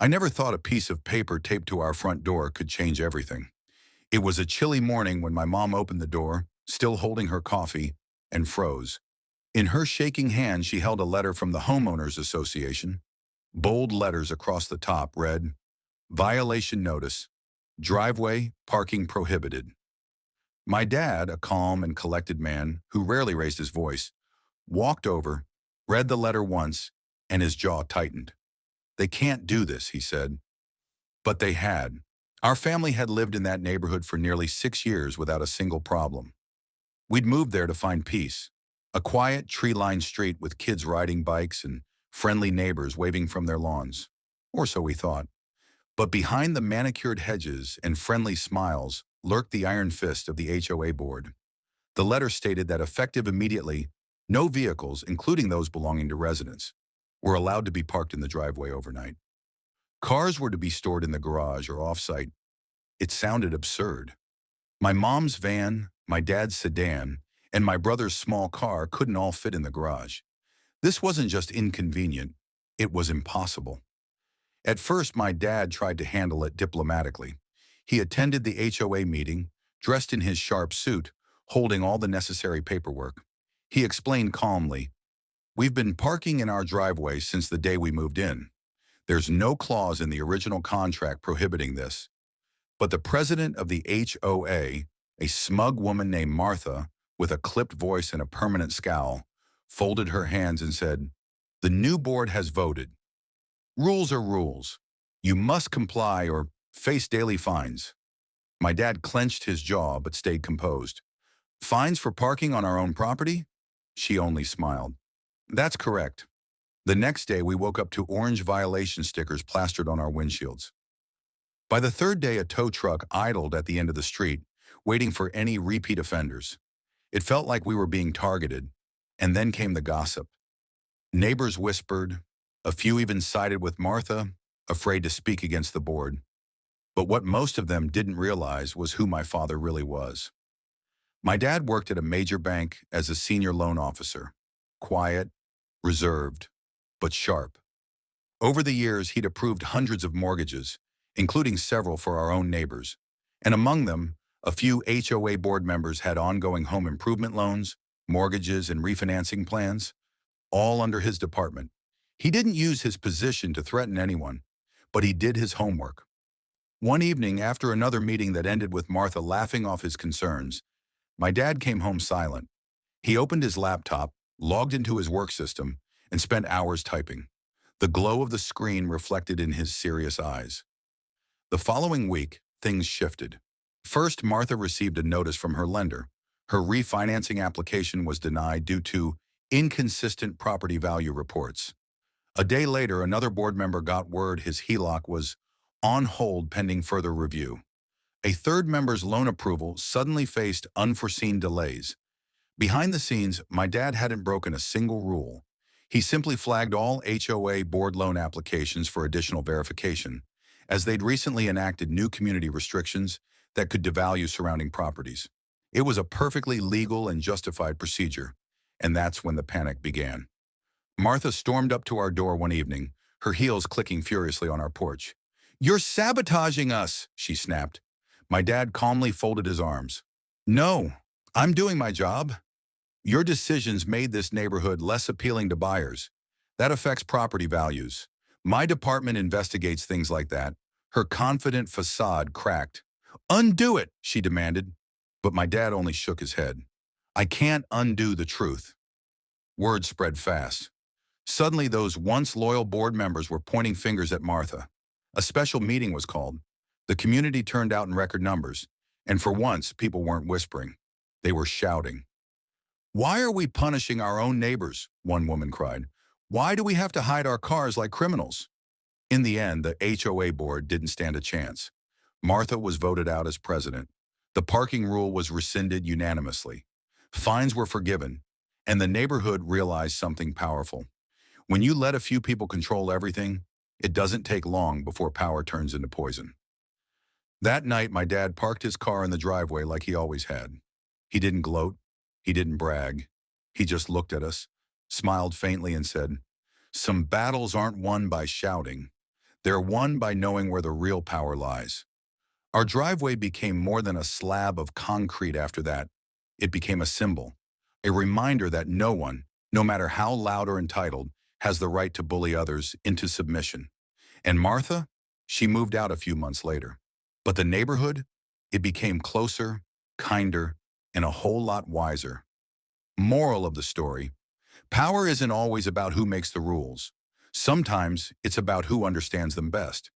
I never thought a piece of paper taped to our front door could change everything. It was a chilly morning when my mom opened the door, still holding her coffee, and froze. In her shaking hand, she held a letter from the Homeowners Association. Bold letters across the top read, "Violation notice. Driveway parking prohibited." My dad, a calm and collected man who rarely raised his voice, walked over, read the letter once, and his jaw tightened. "They can't do this," he said. But they had. Our family had lived in that neighborhood for nearly 6 years without a single problem. We'd moved there to find peace. A quiet, tree-lined street with kids riding bikes and friendly neighbors waving from their lawns. Or so we thought. But behind the manicured hedges and friendly smiles lurked the iron fist of the HOA board. The letter stated that effective immediately, no vehicles, including those belonging to residents, were allowed to be parked in the driveway overnight. Cars were to be stored in the garage or off-site. It sounded absurd. My mom's van, my dad's sedan, and my brother's small car couldn't all fit in the garage. This wasn't just inconvenient, it was impossible. At first, my dad tried to handle it diplomatically. He attended the HOA meeting, dressed in his sharp suit, holding all the necessary paperwork. He explained calmly, "We've been parking in our driveway since the day we moved in. There's no clause in the original contract prohibiting this." But the president of the HOA, a smug woman named Martha, with a clipped voice and a permanent scowl, folded her hands and said, "The new board has voted. Rules are rules. You must comply or face daily fines." My dad clenched his jaw but stayed composed. "Fines for parking on our own property?" She only smiled. "That's correct." The next day, we woke up to orange violation stickers plastered on our windshields. By the third day, a tow truck idled at the end of the street, waiting for any repeat offenders. It felt like we were being targeted, and then came the gossip. Neighbors whispered, a few even sided with Martha, afraid to speak against the board. But what most of them didn't realize was who my father really was. My dad worked at a major bank as a senior loan officer, quiet, reserved, but sharp. Over the years, he'd approved hundreds of mortgages, including several for our own neighbors. And among them, a few HOA board members had ongoing home improvement loans, mortgages, and refinancing plans, all under his department. He didn't use his position to threaten anyone, but he did his homework. One evening, after another meeting that ended with Martha laughing off his concerns, my dad came home silent. He opened his laptop, logged into his work system, and spent hours typing. The glow of the screen reflected in his serious eyes. The following week, things shifted. First, Martha received a notice from her lender. Her refinancing application was denied due to inconsistent property value reports. A day later, another board member got word his HELOC was on hold pending further review. A third member's loan approval suddenly faced unforeseen delays. Behind the scenes, my dad hadn't broken a single rule. He simply flagged all HOA board loan applications for additional verification, as they'd recently enacted new community restrictions that could devalue surrounding properties. It was a perfectly legal and justified procedure, and that's when the panic began. Martha stormed up to our door one evening, her heels clicking furiously on our porch. "You're sabotaging us," she snapped. My dad calmly folded his arms. "No, I'm doing my job. Your decisions made this neighborhood less appealing to buyers. That affects property values. My department investigates things like that." Her confident facade cracked. "Undo it," she demanded. But my dad only shook his head. "I can't undo the truth." Word spread fast. Suddenly, those once loyal board members were pointing fingers at Martha. A special meeting was called. The community turned out in record numbers, and for once, people weren't whispering. They were shouting. "Why are we punishing our own neighbors?" one woman cried. "Why do we have to hide our cars like criminals?" In the end, the HOA board didn't stand a chance. Martha was voted out as president. The parking rule was rescinded unanimously. Fines were forgiven, and the neighborhood realized something powerful. When you let a few people control everything, it doesn't take long before power turns into poison. That night, my dad parked his car in the driveway like he always had. He didn't gloat. He didn't brag. He just looked at us, smiled faintly, and said, "Some battles aren't won by shouting. They're won by knowing where the real power lies. Our driveway became more than a slab of concrete after that. It became a symbol, a reminder that no one, no matter how loud or entitled, has the right to bully others into submission. And Martha, she moved out a few months later. But the neighborhood, it became closer, kinder, and a whole lot wiser. Moral of the story: power isn't always about who makes the rules. Sometimes it's about who understands them best.